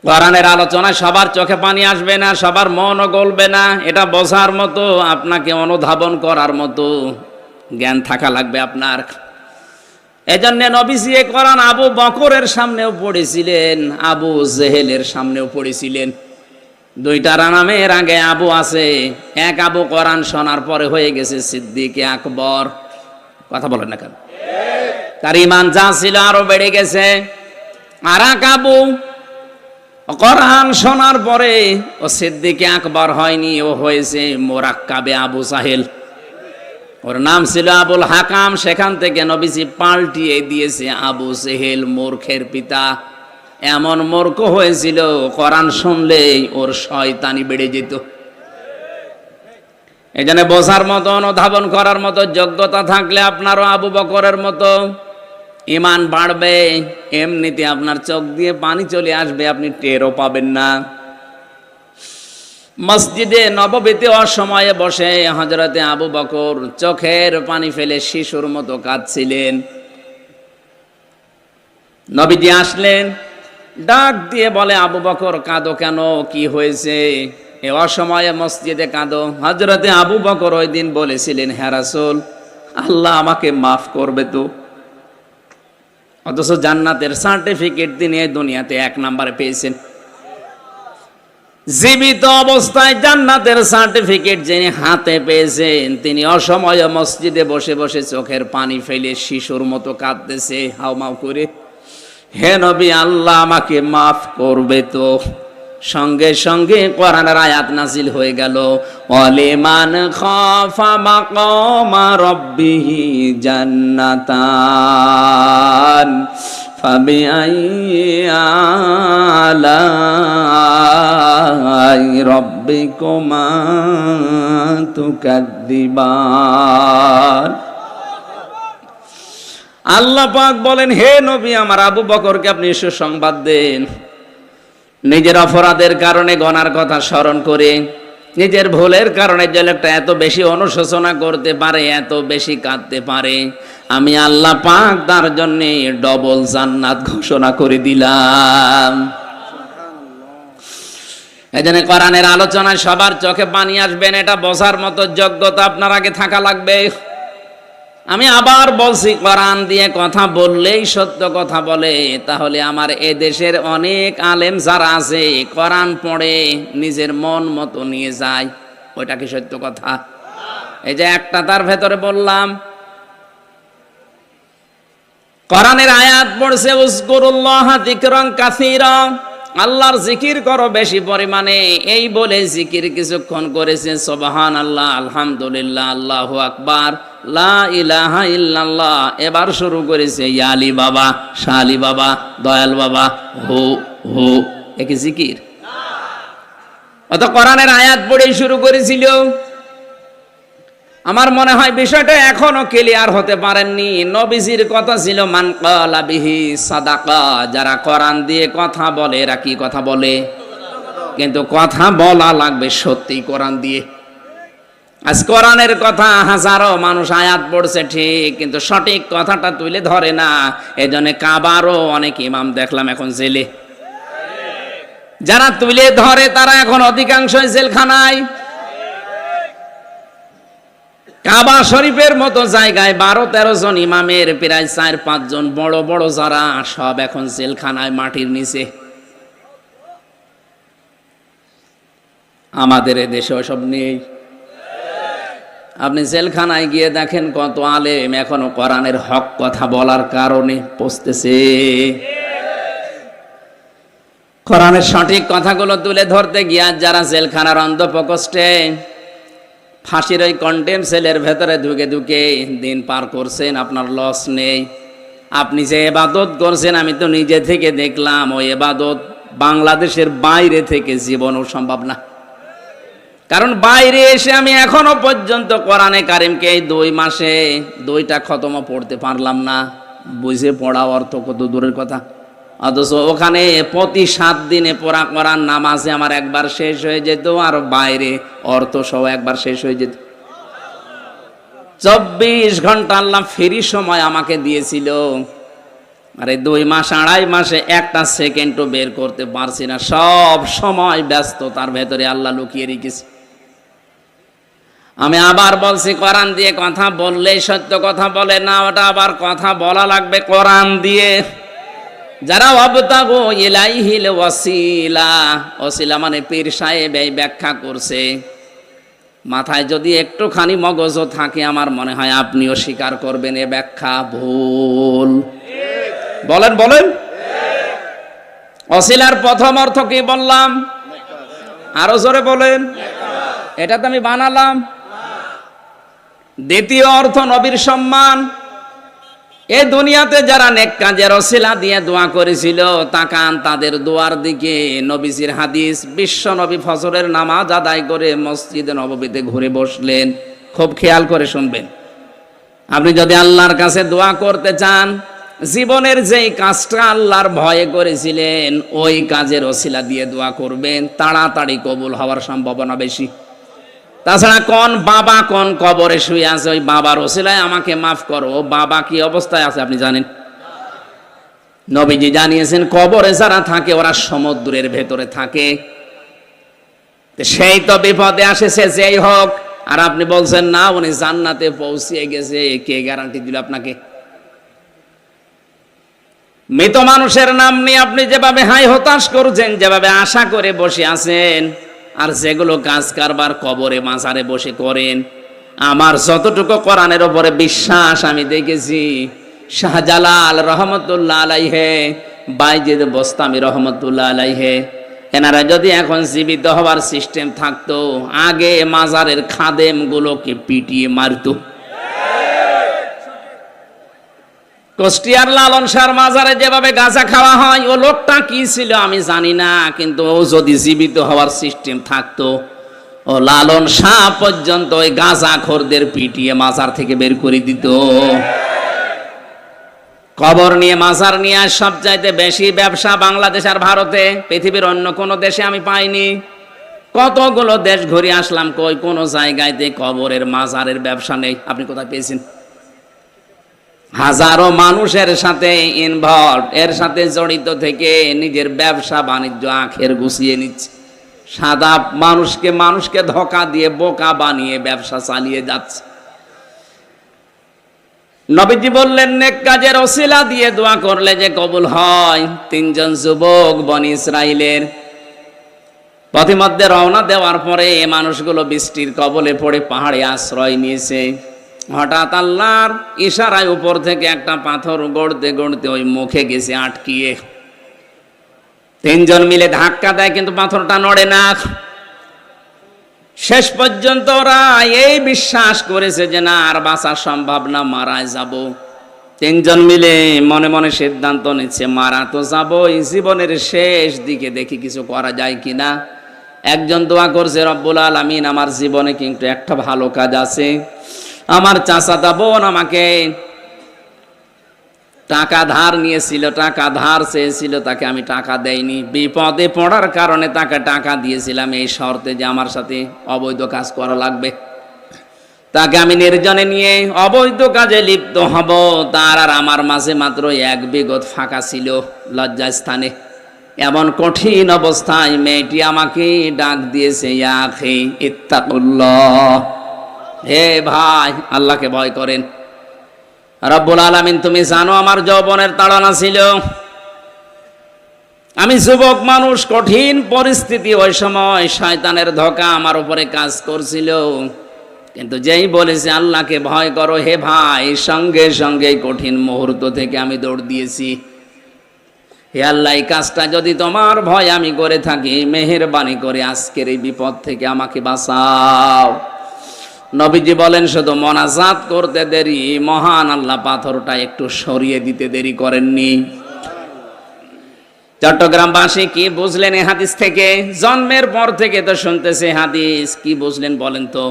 কোরআনের আলোচনায় সবার চোখে পানি আসবে না, সবার মনও গলবে না। এটা বোঝার মতো, আপনাকে অনুধাবন করার মতো জ্ঞান থাকা লাগবে আপনার। এজন্য নবীজি এই কোরআন আবু বকরের সামনেও পড়েছিলেন, আবু জেহেলের সামনেও পড়েছিলেন। দুইটা নামের আগে আবু আছে। এক আবু কোরআন শোনার পরে হয়ে গেছে সিদ্দিক আকবর। কথা বলেন না কেন? তার ঈমান যা ছিল আরো বেড়ে গেছে। আর এক আবু কোরআন শোনার পরে ও সিদ্দিক আকবর হয়নি, ও হয়েছে মোরাক্কাবে আবু সাহেল। ওর নাম ছিল আবুল হাকাম। সেখান থেকে নবীজি পাল্টিয়ে দিয়েছে আবু সেহেল, মূর্খের পিতা। এমন মূর্খ হয়েছিল, কোরআন শুনলেই ওর শয়তানি বেড়ে যেত। এই জন্য বোঝার মতো, অনুধাবন করার মতো যোগ্যতা থাকলে আপনারও আবু বকরের মতো ঈমান বাড়বে। এমনিতে আপনার চোখ দিয়ে পানি চলে আসবে, আপনি টেরও পাবেন না। মসজিদে নববীতে অসময়ে বসে হযরতে আবু বকর চোখের পানি ফেলে শিশুর মতো কাঁদছিলেন। নবীজি আসলেন, ডাক দিয়ে বলে, আবু বকর কাঁদো কেন, কি হয়েছে? এ অসময়ে মসজিদে কাঁদো? হযরতে আবু বকর ওই দিন বলেছিলেন, হে রাসূল, আল্লাহ আমাকে মাফ করবে তো? অথচ জান্নাতের সার্টিফিকেট তিনি এই দুনিয়াতে 1 নম্বরে পেয়েছেন। জীবিত অবস্থায় জান্নাতের সার্টিফিকেট যিনি হাতে পেয়েছেন, তিনি অসময়ে মসজিদে বসে বসে চোখের পানি ফেলে শিশুর মতো কাঁদতেছে হাউমাউ করে, হে নবী, আল্লাহ আমাকে মাফ করবে তো? সঙ্গে সঙ্গে কোরআনের আয়াত নাজিল হয়ে গেল, ওয়ালিমান খাফা মাকামা রাব্বিহি জান্নাতান ফাবিআইয়ি আলাই রাব্বিকুমা তুকাদ্দিবান। আল্লাহ পাক বলেন, হে নবী, আমার আবু বকরকে আপনি সুসংবাদ দেন। নিজের অপরাধের কারণে গুনার কথা স্মরণ করে, নিজের ভুলের কারণে যে লোকটা এত বেশি অনুশোচনা করতে পারে, এত বেশি কাঁদতে পারে, আমি আল্লাহ পাক তার জন্য ডবল জান্নাত ঘোষণা করে দিলাম। এজন্য কোরআনের আলোচনায় সবার চোখে পানি আসবেন, এটা বোঝার মতো যোগ্যতা আপনার আগে থাকা লাগবে। আমি আবার বলছি, কোরআন দিয়ে কথা বললেই সত্য কথা বলে, তাহলে আমার এ দেশের অনেক আলেম যারা আছে, কোরআন পড়ে নিজের মন মতো নিয়ে যায়, ওইটা কি সত্য কথা? এই যে একটা তার ভেতরে বললাম, কোরআনের আয়াত পড়ছে, উযকুরুল্লাহ যিকরান কাসীরা, আল্লাহর জিকির করো বেশি পরিমাণে। এই বলে জিকির কিছুক্ষণ করেছে, সুবহানাল্লাহ, আলহামদুলিল্লাহ, আল্লাহু আকবার, লা ইলাহা ইল্লাল্লাহ। এবার শুরু করেছে ইয়ালি বাবা, শালি বাবা, দয়াল বাবা, হো হো। এ কি জিকির? অত কোরআনের আয়াত পড়েই শুরু করেছিল। আমার মনে হয় বিষয়টা এখনো ক্লিয়ার হতে পারেননি। নবীজির কথা ছিল, মান ক্বালা বিহি সাদাকা, যারা কোরআন দিয়ে কথা বলে এরা কি কথা বলে? কিন্তু কথা বলা লাগবে সত্যি কোরআন দিয়ে। আজ কোরআনের কথা হাজারো মানুষ আয়াত পড়ছে ঠিক, কিন্তু সঠিক কথাটা তুলে ধরে না। এজন্য কাবারও অনেক ইমাম দেখলাম এখন জেলে। যারা তুলে ধরে তারা এখন অধিকাংশই জেলখানায়। কাবা শরীফের মতো জায়গায় 12-13 জন ইমামের প্রায় 4-5 জন বড় বড় যারা, সব এখন জেলখানায় মাটির নিচে। আমাদের এদেশে ওসব নেই। আপনি জেলখানায় গিয়ে দেখেন কত আলেম এখনো কোরআনের হক কথা বলার কারণে পচতেছে। কোরআনের সঠিক কথাগুলো তুলে ধরতে গিয়ে যারা জেলখানার অন্ধপ্রকোষ্ঠে ফাঁসির ওই কন্টেম সেলের ভেতরে ঢুকে ঢুকে দিন পার করছেন, আপনার লস নেই। আপনি যে ইবাদত করছেন, আমি তো নিজে থেকে দেখলাম, ওই ইবাদত বাংলাদেশের বাইরে থেকে জীবনও সম্ভব না। কারণ বাইরে এসে আমি এখনো পর্যন্ত কোরআনে কারিমকে এই 2 মাসে 2টা খতম পড়তে পারলাম না। বুঝে পড়া অর্থ কত দূরের কথা। অথচ ওখানে প্রতি 7 দিনে পড়া কোরআন নামাজে আমার একবার শেষ হয়ে যেত, আর বাইরে অর্থ সহ একবার শেষ হয়ে যেত। 24 ঘন্টা আল্লাহ ফ্রি সময় আমাকে দিয়েছিল। আরে 2 মাস 2.5 মাসে একটা সেকেন্ডও বের করতে পারছি না, সব সময় ব্যস্ত, তার ভেতরে আল্লাহ লুকিয়ে রেখেছে। আমি আবার বলছি, কোরআন দিয়ে কথা বললেই সত্য কথা বলে না, ওটা আবার কথা বলা লাগবে কোরআন দিয়ে। যারা ওয়াবতাগু ইলাইহিল ওয়াসিলা, ওসিলা মানে পীর সাহেব এই ব্যাখ্যা করছে, মাথায় যদি একটুখানি মগজও থাকে আমার মনে হয় আপনিও স্বীকার করবেন এ ব্যাখ্যা ভুল। বলেন বলেন। ওসিলার প্রথম অর্থ কি বললাম? আরো জোরে বলেন। এটা তো আমি বানালাম। দ্বিতীয় অর্থ নবীর সম্মান। এই দুনিয়াতে যারা নেক কাজের ওসিলা দিয়ে দোয়া করেছিল, তাকান তাদের দোয়ার দিকে। নবীজির হাদিস, বিশ্ব নবী ফজরের নামাজ আদায় করে মসজিদে নববীতে ঘুরে বসলেন। খুব খেয়াল করে শুনবেন। আপনি যদি আল্লাহর কাছে দোয়া করতে চান, জীবনের যেই কাজটা আল্লাহর ভয়ে করেছিলেন ওই কাজের ওসিলা দিয়ে দোয়া করবেন, তাড়াতাড়ি কবুল হওয়ার সম্ভাবনা বেশি। তাছাড়া কোন বাবা কোন কবরে শুয়ে আছে, ওই বাবার ওসিলায় আমাকে মাফ করো, ও বাবা কি অবস্থায় আছে আপনি জানেন? নবীজি জানিয়েছেন কবরে যারা থাকে ওরা সমুদ্রের ভেতরে থাকে, সেই তো বিপদে আসেছে যেই হোক, আর আপনি বলছেন না উনি জান্নাতে পৌঁছিয়ে গেছে। কে গ্যারান্টি দিল আপনাকে? মৃত মানুষের নাম নিয়ে আপনি যেভাবে হাই হতাশ করছেন, যেভাবে আশা করে বসে আছেন, আর যেগুলো কাজ কারবার কবরে মাজারে বসে করেন, আমার যতটুকু কোরআনের উপরে বিশ্বাস আমি দেখেছি, শাহজালাল রহমতুল্লাহ আলাইহে, বাইজিদ বোস্তামি রহমতুল্লাহ আলাইহে, এনারা যদি এখন জীবিত হওয়ার সিস্টেম থাকতো, আগে মাজারের খাদেম গুলোকে পিটিয়ে মারতো। কুষ্টিয়ার লালন শাহর মাজারে যেভাবে গাঁজা খাওয়া হয়, ও লোকটা কি ছিল আমি জানি না, কিন্তু ও যদি জীবিত হওয়ার সিস্টেম থাকতো, ও লালন শাহ পর্যন্ত ওই গাঁজা খোরদের পিটিয়ে মাজার থেকে বের করে দিত। কবর নিয়ে মাজার নিয়ে সবচাইতে বেশি ব্যবসা বাংলাদেশ আর ভারতে, পৃথিবীর অন্য কোনো দেশে আমি পাইনি। কতগুলো দেশ ঘুরে আসলাম, কই কোনো জায়গাতে কবরের মাজারের ব্যবসা নেই। আপনি কোথায় পেয়েছেন? হাজারো মানুষের সাথে ইনভলভ, এর সাথে জড়িত থেকে নিজের ব্যবসা বাণিজ্য আখের গুছিয়ে নিচ্ছে। সাদা মানুষকে ধোঁকা দিয়ে বোকা বানিয়ে ব্যবসা চালিয়ে যাচ্ছে। নবীজি বললেন নেক কাজের ওসিলা দিয়ে দোয়া করলে যে কবুল হয়। 3 জন যুবক বনি ইসরাইলের পথিমধ্যে রওনা দেওয়ার পরে এই মানুষগুলো বৃষ্টির কবলে পড়ে পাহাড়ে আশ্রয় নিয়েছে। হঠাৎ আল্লাহর ইশারায় উপর থেকে একটা পাথর গড়তে গড়তে ওই মুখে গেছে আটকিয়ে। 3 জন মিলে ধাক্কা দেয়, কিন্তু পাথরটা নড়ে না। শেষ পর্যন্ত ওরা এই বিশ্বাস করেছে যে না আর বাঁচা সম্ভব না, মারাই যাব। 3 জন মিলে মনে মনে সিদ্ধান্ত নিচ্ছে মারা তো যাবই, জীবনের শেষ দিকে দেখি কিছু করা যায় কিনা। একজন দোয়া করছে, রব্বুল আলামিন আমার জীবনে কিন্তু একটা ভালো কাজ আছে। আমার চাচাতো বোন আমাকে টাকা ধার নিয়েছিল, টাকা ধার চেয়েছিল, তাকে আমি টাকা দেইনি। বিপদে পড়ার কারণে তাকে টাকা দিয়েছিলাম এই শর্তে যে আমার সাথে অবৈধ কাজ করা লাগবে। তাকে আমি নির্জনে নিয়ে অবৈধ কাজে লিপ্ত হব, তার আর আমার মাঝে মাত্র 1 বিঘত ফাঁকা ছিল লজ্জাস্থানে। এমন কঠিন অবস্থায় মেয়েটি আমাকে ডাক দিয়েছে, ইয়া আখি ইত্তাকুল্লাহ, হে ভাই আল্লাহকে ভয় করেন। রব্বুল আলামিন তুমি জানো আমার যৌবনের তাড়না ছিল, আমি যুবক মানুষ, কঠিন পরিস্থিতি, ওই সময় শয়তানের ধোঁকা আমার উপরে কাজ করছিল, কিন্তু যেই বলেছে আল্লাহকে ভয় করো হে ভাই, সঙ্গে সঙ্গে কঠিন মুহূর্ত থেকে আমি দৌড় দিয়েছি। হে আল্লাহ, এই কাজটা যদি তোমার ভয় আমি করে থাকি, মেহেরবানি করে আজকের এই বিপদ থেকে আমাকে বাঁচাও। নবীজি বলেন শুধু মোনাজাত করতে দেরি, মহান আল্লাহ পাথরটা একটু সরিয়ে দিতে দেরি করেননি। চট্টগ্রামবাসী কি বুঝলেন এই হাদিস থেকে? জন্মের পর থেকে তো শুনতেছে হাদিস, কি বুঝলেন বলেন তো?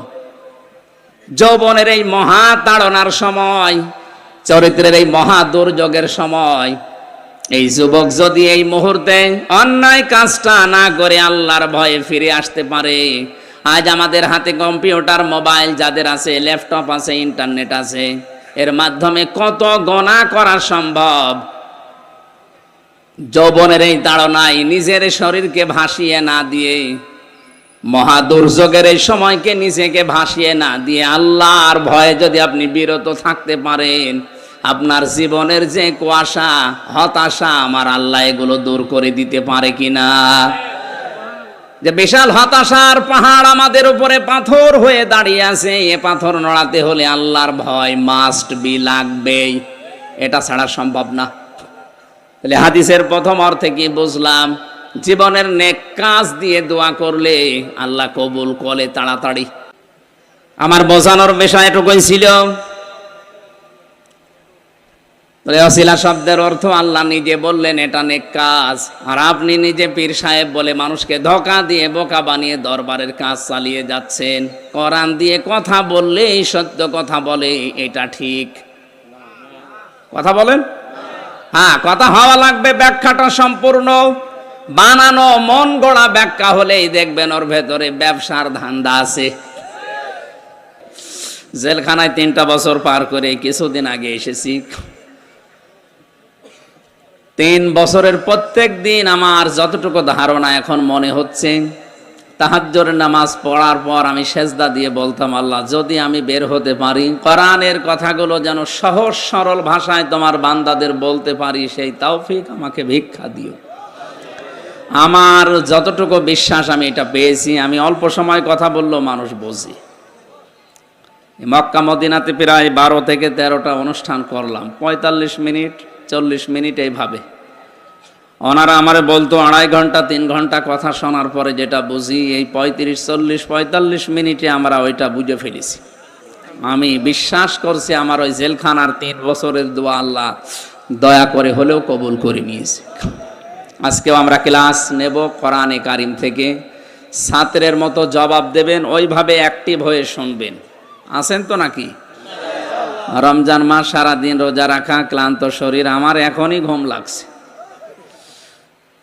যৌবনের এই মহা তাড়নার সময়, চরিত্রের এই মহা দুর্যোগের সময়, এই যুবক যদি এই মুহূর্তে অন্যায় কাজটা না করে আল্লাহর ভয়ে ফিরে আসতে পারে, আজ আমাদের হাতে কম্পিউটার, মোবাইল যাদের আছে, ল্যাপটপ আছে, ইন্টারনেট আছে, এর মাধ্যমে কত গুনাহ করা সম্ভব। যৌবনের এই তাড়নায় নিজের শরীরকে ভাসিয়ে না দিয়ে, মহা দুর্যোগের এই সময়কে নিজেকে ভাসিয়ে না দিয়ে আল্লাহর ভয়ে যদি আপনি বিরত থাকতে পারেন, আপনার জীবনের যে কুয়াশা, হতাশা, আমার আল্লাহ এগুলো দূর করে দিতে পারে কিনা। যে বিশাল হতাশার পাহাড় আমাদের উপরে পাথর হয়ে দাঁড়িয়ে আছে, এ পাথর নড়াতে হলে আল্লাহর ভয় মাস্ট বি, লাগবেই, এটা ছাড়া সম্ভব না। তাহলে হাদিসের প্রথম অর্থে কি বুঝলাম? জীবনের নেক কাজ দিয়ে দোয়া করলে আল্লাহ কবুল করে তাড়াতাড়ি। আমার বোঝানোর বিষয় এটুকুই ছিল। ওসিলা শব্দের অর্থ আল্লাহ নিজে বললেন এটা নেক কাজ, আর আপনি নিজে পীর সাহেব বলে মানুষকে ধোঁকা দিয়ে বোকা বানিয়ে দরবারের কাজ চালিয়ে যাচ্ছেন। কোরআন দিয়ে কথা বললে সত্য কথা বলে, এটা ঠিক কথা বলেন? হ্যাঁ, কথা হওয়া লাগবে, ব্যাখ্যাটা সম্পূর্ণ। বানানো মন গড়া ব্যাখ্যা হলেই দেখবেন ওর ভেতরে ব্যবসার ধান্দা আছে। জেলখানায় 3টা বছর পার করে কিছুদিন আগে এসেছি। 3 বছরের প্রত্যেক দিন আমার যতটুকু ধারণা এখন মনে হচ্ছে, তাহাজ্জুদের নামাজ পড়ার পর আমি সেজদা দিয়ে বলতাম, আল্লাহ যদি আমি বের হতে পারি, কোরআনের কথাগুলো যেন সহজ সরল ভাষায় তোমার বান্দাদের বলতে পারি, সেই তৌফিক আমাকে ভিক্ষা দিও। আমার যতটুকু বিশ্বাস আমি এটা পেয়েছি। আমি অল্প সময় কথা বললেও মানুষ বোঝে। মক্কা মদিনাতে প্রায় 12 থেকে 13টা অনুষ্ঠান করলাম, 45 মিনিট 40 মিনিট এইভাবে। ওনারা আমারে বলতো 2.5 ঘন্টা 3 ঘন্টা কথা শোনার পরে যেটা বুঝি, এই 35 40 45 মিনিটে আমরা ওইটা বুঝে ফেলেছি। আমি বিশ্বাস করছি আমার ওই জেলখানার 3 বছরের দোয়া আল্লাহ দয়া করে হলেও কবুল করে নিয়েছে। আজকেও আমরা ক্লাস নেব কোরআনে কারিম থেকে। ছাত্রের মতো জবাব দেবেন, ওইভাবে অ্যাক্টিভ হয়ে শুনবেন। আছেন তো নাকি? রমজান মাস সারাদিন রোজা রাখা, ক্লান্ত শরীর। আমার এখনই ঘুম লাগছে।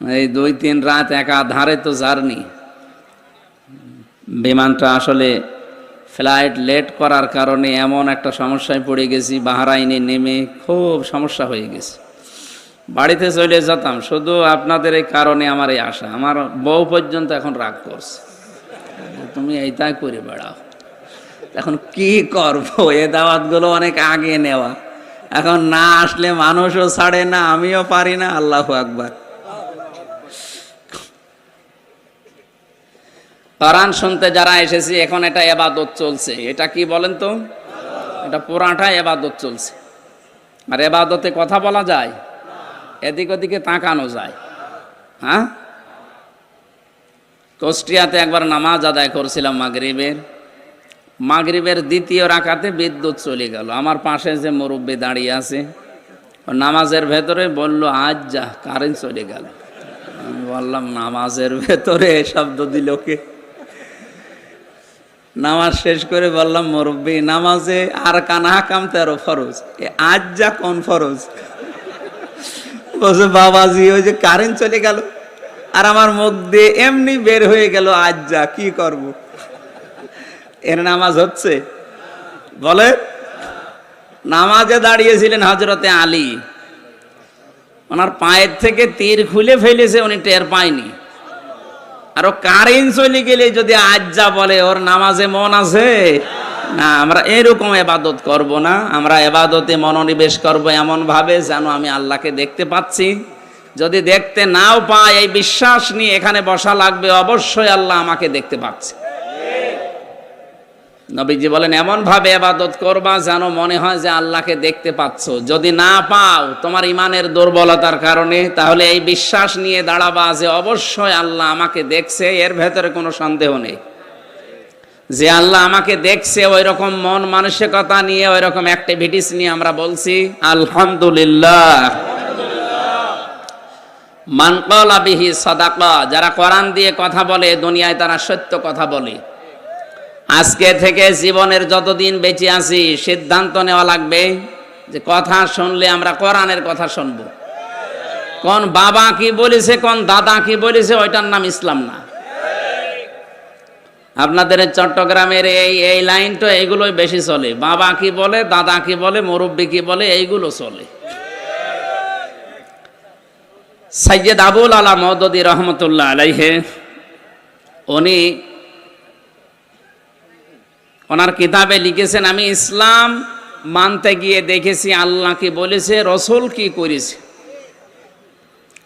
এই 2-3 রাত একাধারে তো জার্নি। বিমানটা আসলে ফ্লাইট লেট করার কারণে এমন একটা সমস্যায় পড়ে গেছি, বাহরাইনে নেমে খুব সমস্যা হয়ে গেছে। বাড়িতে চলে যেতাম, শুধু আপনাদের এই কারণে আমার এই আশা। আমার বউ পর্যন্ত এখন রাগ করছে, তুমি এইটাই করে বেড়াও। এখন কি করবো? এ দাওয়াতগুলো অনেক আগে নেওয়া, এখন না আসলে মানুষও ছাড়ে না, আমিও পারি না। আল্লাহু আকবার। কোরআন শুনতে যারা এসেছি, এখন এটা ইবাদত চলছে। এটা কি বলেন তো? এটা পুরাটা ইবাদত চলছে। আর ইবাদতে কথা বলা যায়, এদিক ওদিকে তাকানো যায়। হ্যাঁ, কুষ্টিয়াতে একবার নামাজ আদায় করছিলাম মাগরিবের 2য় রাকাতে বিদ্যুৎ চলে গেল। আমার পাশে যে মুরব্বি দাঁড়িয়ে আছে, নামাজের ভেতরে বলল, আজ যা কারেন্ট চলে গেল। আমি বললাম, নামাজের ভেতরে শব্দ দিল কে? নামাজ শেষ করে বললাম, মুরব্বি নামাজে আর কানা হাকাম 13 ফরজ, আজ যা কোন ফরজ? বলছে, বাবাজি ওই যে কারেন্ট চলে গেল আর আমার মুখ দিয়ে এমনি বের হয়ে গেল আজ যা, কি করব? এর নামাজ হচ্ছে? বলে, নামাজে দাঁড়িয়েছিলেন হযরতে আলী, ওনার পায়ের থেকে তীর খুলে ফেলেছে, উনি টের পায়নি। আর ও কারেন্ট চলে গেলে যদি আজ যা বলে, ওর নামাজে মন আছে না। আমরা এরকম ইবাদত করব না, আমরা ইবাদতে মনোনিবেশ করব এমন ভাবে যেন আমি আল্লাহকে দেখতে পাচ্ছি। যদি দেখতে নাও পাই, এই বিশ্বাস নিয়ে এখানে বসা লাগবে, অবশ্যই আল্লাহ আমাকে দেখতে পাচ্ছে। নবীজি বলেন, এমন ভাবে ইবাদত করবা যেন মনে হয় যে আল্লাহকে দেখতে পাচ্ছ। যদি না পাও তোমার ইমানের দুর্বলতার কারণে, তাহলে এই বিশ্বাস নিয়ে দাঁড়াবা যে অবশ্যই আল্লাহ আমাকে দেখছে, এর ভেতরে কোনো সন্দেহ নেই যে আল্লাহ আমাকে দেখছে। ওই রকম মন মানসিকতা নিয়ে, ওই রকম অ্যাক্টিভিটিস নিয়ে আমরা বলছি আলহামদুলিল্লাহ। মান ক্বালা বিহি সাদাকা, যারা কোরআন দিয়ে কথা বলে দুনিয়ায় তারা সত্য কথা বলে। আজকে থেকে জীবনের যতদিন বেঁচে আছি, সিদ্ধান্ত নেওয়া লাগবে যে কথা শুনলে আমরা কোরআনের কথা শুনবো। কোন বাবা কি বলেছে, কোন দাদা কি বলেছে, ওইটার নাম ইসলাম না। আপনাদের চট্টগ্রামের এই লাইনটা এইগুলোই বেশি চলে। বাবা কি বলে, দাদা কি বলে, মুরব্বি কি বলে, এইগুলো চলে। সৈয়দ আবুল আলা মওদুদী রহমতুল্লাহ আলাইহি উনি ওনার কিতাবে লিখেছেন, আমি ইসলাম মানতে গিয়ে দেখেছি আল্লাহ কি বলেছে, রসুল কি করেছে।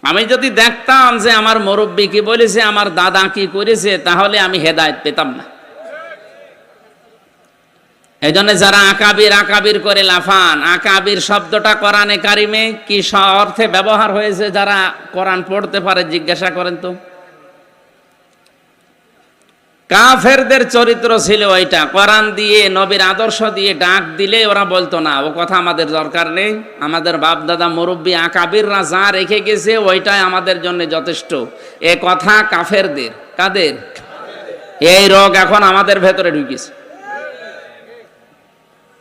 আমি যদি দেখতাম যে আমার মুরব্বী কি বলেছে, আমার দাদা কি করেছে, তাহলে আমি হেদায়েত পেতাম না। এই জন্য যারা আকাবির আকাবির করে লাফান, আকাবির শব্দটা কোরআনে কারিমে কি অর্থে ব্যবহার হয়েছে, যারা কোরআন পড়তে পারে জিজ্ঞাসা করেন তো। কাফেরদের চরিত্র ছিল ওইটা, কোরআন দিয়ে নবীর আদর্শ দিয়ে ডাক দিলে ওরা বলতো না ও কথা আমাদের দরকার নেই, আমাদের বাপ দাদা মুরব্বী আকাবিররা যা রেখে গেছে ওইটাই আমাদের জন্য যথেষ্ট। এ কথা কাফেরদের। কাদের? এই রোগ এখন আমাদের ভেতরে ঢুকেছে।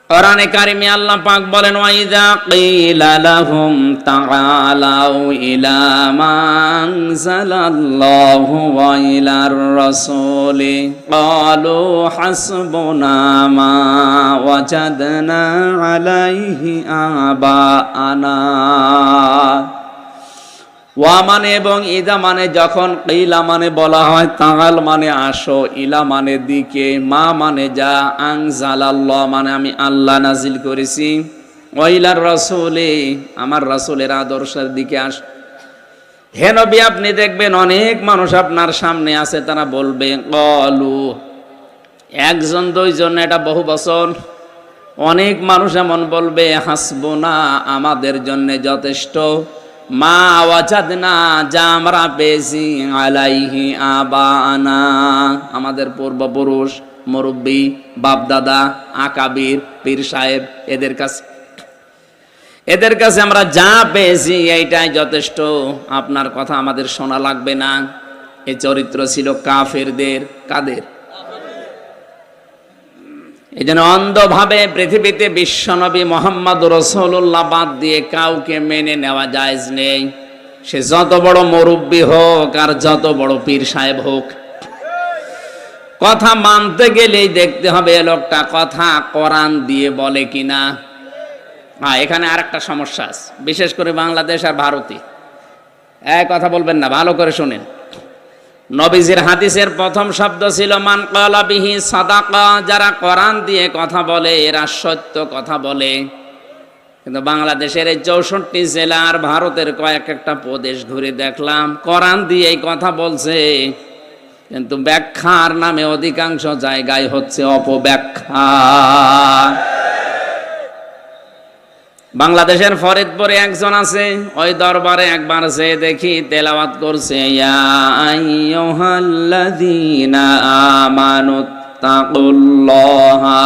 কোরআনে কারিমে আল্লাহ পাক বলেন, ওয়াইযা ক্বিলা লাহুম তাআলাউ ইলা মা আনজালাল্লাহু ওয়া ইলার রাসূলি ক্বালু হাসবুনা মা ওয়াজাদনা আলাইহি আবাআনা। ওয়া মানে এবং ইদা মানে যখন, কিলা মানে বলা হয়, তাআল মানে আসো, ইলা মানে দিকে, মা মানে যা, আনজালাল্লাহ মানে আমি আল্লাহ নাজিল করেছি, ওয়া ইলার রাসূলি আমার রাসূলের আদর্শের দিকে আস। হে নবী, আপনি দেখবেন অনেক মানুষ আপনার সামনে আছে, তারা বলবে ক্বালু, একজন দুইজন এটা বহু বচন, অনেক মানুষ এমন বলবে হাসবুনা আমাদের জন্য যথেষ্ট, মা ওয়াজাদনা যা আমরা পেয়েছি, আলাইহি আবানা আমাদের পূর্বপুরুষ মুরব্বী বাপদাদা আকাবির পীর সাহেব এদের কাছে আমরা যা পেয়েছি এইটাই যথেষ্ট, আপনার কথা আমাদের শোনা লাগবে না। এই চরিত্র ছিল কাফেরদের। কাদের? এই জন্য অন্ধভাবে পৃথিবীতে বিশ্বনবী মোহাম্মদ রাসূলুল্লাহ বাদ দিয়ে কাউকে মেনে নেওয়া জায়েজ নেই, সে যত বড় মুরব্বী হোক আর যত বড় পীর সাহেব হোক। কথা মানতে গেলেই দেখতে হবে এ লোকটা কথা কোরআন দিয়ে বলে কিনা। এখানে আরেকটা সমস্যা আছে, বিশেষ করে বাংলাদেশ আর ভারতে। এক কথা বলবেন না, ভালো করে শুনেন। নবীজির হাদিসের প্রথম শব্দ ছিল মান ক্বালা বিহি সাদাকা, যারা কোরআন দিয়ে কথা বলে এরা সত্য কথা বলে। কিন্তু বাংলাদেশের এই 64 জেলা আর ভারতের কয়েক একটা প্রদেশ ঘুরে দেখলাম কোরআন দিয়ে এই কথা বলছে, কিন্তু ব্যাখ্যার নামে অধিকাংশ জায়গায় হচ্ছে অপব্যাখ্যা। বাংলাদেশের ফরিদপুরে একজন আছে, ওই দরবারে একবার যে দেখি তেলাওয়াত করছে, ইয়া আইয়ুহাল্লাযীনা আমানুত্তাকুল্লাহা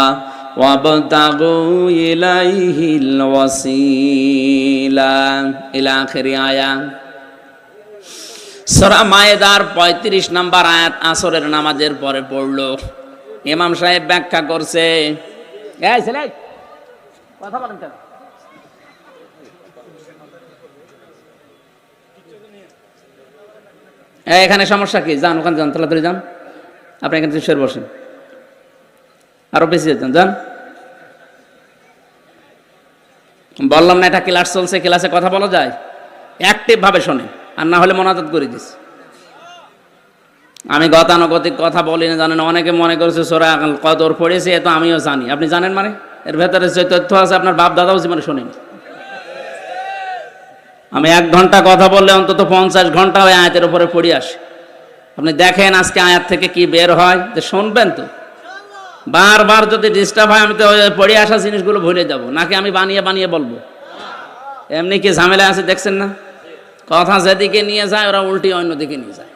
ওয়াবতাগু ইলাইহিল ওয়াসিলা ইলা আখিরি আয়াত। সূরা মায়েদার 35 নম্বর আয়াত আসরের নামাজের পরে পড়লো। ইমাম সাহেব ব্যাখ্যা করছে, এই ছেলে কথা বলেন কেন? এখানে সমস্যা কি? যান ওখানে যান, তাড়াতাড়ি যান, আপনি এখানে শুয়ে বসেন, আরো বেশি যান, যান। বললাম না এটা ক্লাস চলছে, ক্লাসে কথা বলা যায়, অ্যাক্টিভ ভাবে শোনেন, আর না হলে মোনাজাত করে দিস। আমি গতানুগতিক কথা বলি না, জানেন। অনেকে মনে করছে সূরা কদর পড়েছে, এ তো আমিও জানি। আপনি জানেন মানে? এর ভেতরে যে তথ্য আছে আপনার বাপ দাদাও জীবনে শোনেন। আমি 1 ঘন্টা কথা বললে অন্তত 50 ঘন্টা ওই আয়াতের উপরে পড়ে আসে। আপনি দেখেন আজকে আয়াত থেকে কি বের হয়, যে শুনবেন তো। বারবার যদি ডিস্টার্ব হয়, আমি তো পড়ে আসা জিনিসগুলো ভুলে যাব, নাকি আমি বানিয়ে বানিয়ে বলবো? এমনি কি ঝামেলা আছে দেখছেন না? কথা যেদিকে নিয়ে যায় ওরা উল্টি অন্যদিকে নিয়ে যায়।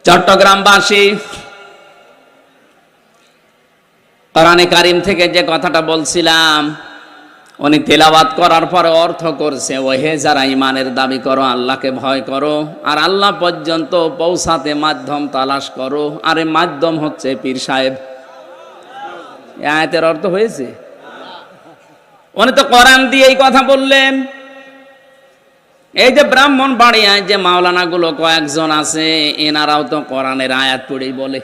চট্টগ্রামবাসী কোরআনে কারিম থেকে যে কথাটা বলছিলাম, উনি তেলাওয়াত করার পরে অর্থ করছে, ওহে যারা ইমানের দাবি করো, আল্লাহকে ভয় করো, আর আল্লাহ পর্যন্ত পৌঁছাতে মাধ্যম তালাশ করো, আর এই মাধ্যম হচ্ছে পীর সাহেব। এই আয়াতের অর্থ হয়েছে? উনি তো কোরআন দিয়ে এই কথা বললেন। এই যে ব্রাহ্মণবাড়িয়ায় যে মাওলানা গুলো কয়েকজন আছে, এনারাও তো কোরআনের আয়াত পড়েই বলে।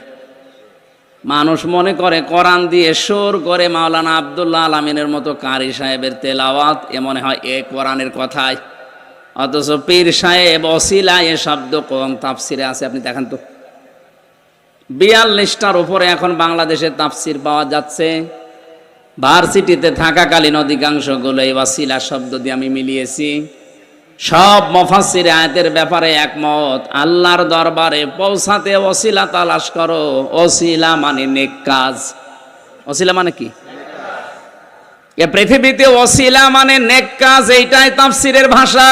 মানুষ মনে করে কোরআন দিয়ে সুর করে মাওলানা আব্দুল্লাহ আলামিনের মতো কারি সাহেবের তেলাওয়াত এ মনে হয় এ কোরআনের কথাই, অথচ পীর সাহেব ওসিলা এ শব্দ কোন তাফসিরে আছে আপনি দেখেন তো। 42টার উপরে এখন বাংলাদেশে তাফসির পাওয়া যাচ্ছে। ভার্সিটিতে থাকাকালীন অধিকাংশগুলো এই ওয়াসিলা শব্দ দিয়ে আমি মিলিয়েছি। সব মুফাসসির আয়াতের ব্যাপারে একমত, আল্লাহর দরবারে পৌঁছাতে ওসিলা তালাশ করো। ওসিলা মানে নেক কাজ। ওসিলা মানে কি? এ পৃথিবীতে ওসিলা মানে নেক কাজ, এইটাই তাফসিরের ভাষা।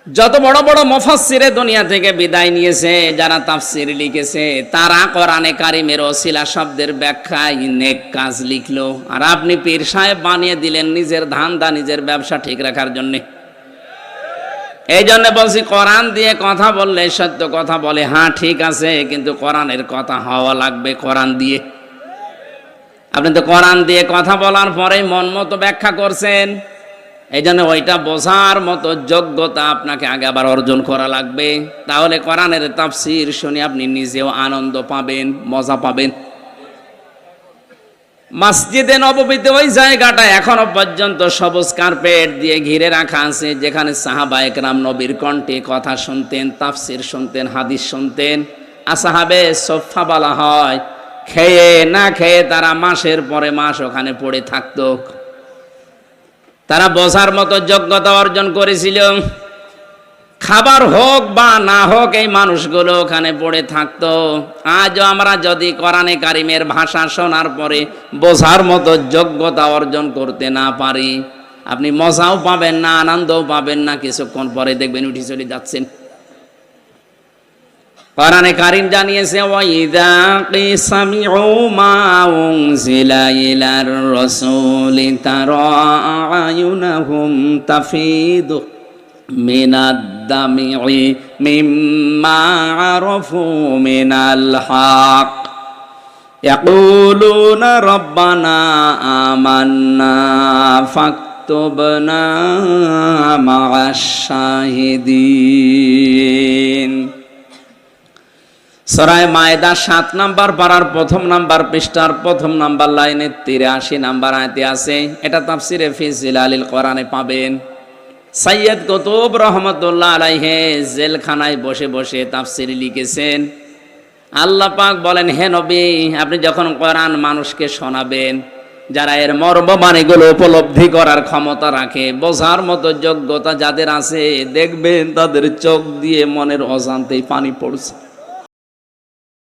যত বড় বড় মুফাসসিরে দুনিয়া থেকে বিদায় নিয়েছে, যারা তাফসির লিখেছে, তারা কোরআনে কারিমের ওসিলা শব্দের ব্যাখ্যায় নেক কাজ লিখলো, আর আপনি পীর সাহেব বানিয়ে দিলেন নিজের ধান্দা, নিজের ব্যবসা ঠিক রাখার জন্যে। এই জন্য বলছি, কোরআন দিয়ে কথা বললে সত্য কথা বলে, হ্যাঁ ঠিক আছে, কিন্তু কোরআনের কথা হওয়া লাগবে কোরআন দিয়ে। আপনি তো কোরআন দিয়ে কথা বলার পরে মন মতো ব্যাখ্যা করছেন, এই জন্য ওইটা বোঝার মতো যোগ্যতা আপনাকে আগে আবার অর্জন করা লাগবে। তাহলে কোরআনের তাফসীর শুনে আপনি নিজেও আনন্দ পাবেন, মজা পাবেন। মসজিদে নববীতে ওই জায়গাটা এখনো পর্যন্ত সবুজ কার্পেট দিয়ে ঘিরে রাখা আছে, যেখানে সাহাবায়ে কেরাম নবীর কণ্ঠে কথা শুনতেন, তাফসীর শুনতেন, হাদিস শুনতেন। আসহাবে সোফা বলা হয়, খেয়ে না খেয়ে তারা মাসের পরে মাস ওখানে পড়ে থাকতো। তারা বোঝার মতো যোগ্যতা অর্জন করেছিল। খাবার হোক বা না হোক এই মানুষগুলো ওখানে পড়ে থাকতো। আজও আমরা যদি কোরআনে কারিমের ভাষা শোনার পরে বোঝার মতো যোগ্যতা অর্জন করতে না পারি, আপনি মজাও পাবেন না, আনন্দও পাবেন না, কিছুক্ষণ পরে দেখবেন উঠে চলে যাচ্ছেন। কোরআনে কারীম জানিয়েছে, ওয়াইদা কিসামিউ মা উনজিলা ইলার রাসূলি তারা আয়ুনাহুম তাফিদু মিনাদ দামি'i মিম্মা আরাফু মিনাল হক ইয়াকুলুনা রাব্বানা আমান্না ফাকতুবনা মা'আশ শাহিদিন। সূরা মায়েদা 7 নাম্বার পারার 1 নাম্বার পৃষ্ঠার 1 নাম্বার লাইনে 83 নাম্বার আয়াতে আছে। এটা তাফসিরে ফি জিলালিল কোরআনে পাবেন। সৈয়দ কুতুব রহমাতুল্লাহ আলাইহি জেলখানায় বসে বসে তাফসির লিখেছেন। আল্লাহ পাক বলেন, হে নবী, আপনি যখন কোরআন মানুষকে শোনাবেন, যারা এর মর্মবাণীগুলো উপলব্ধি করার ক্ষমতা রাখে, বোঝার মতো যোগ্যতা যাদের আছে, দেখবেন তাদের চোখ দিয়ে মনের অজান্তেই পানি পড়ছে।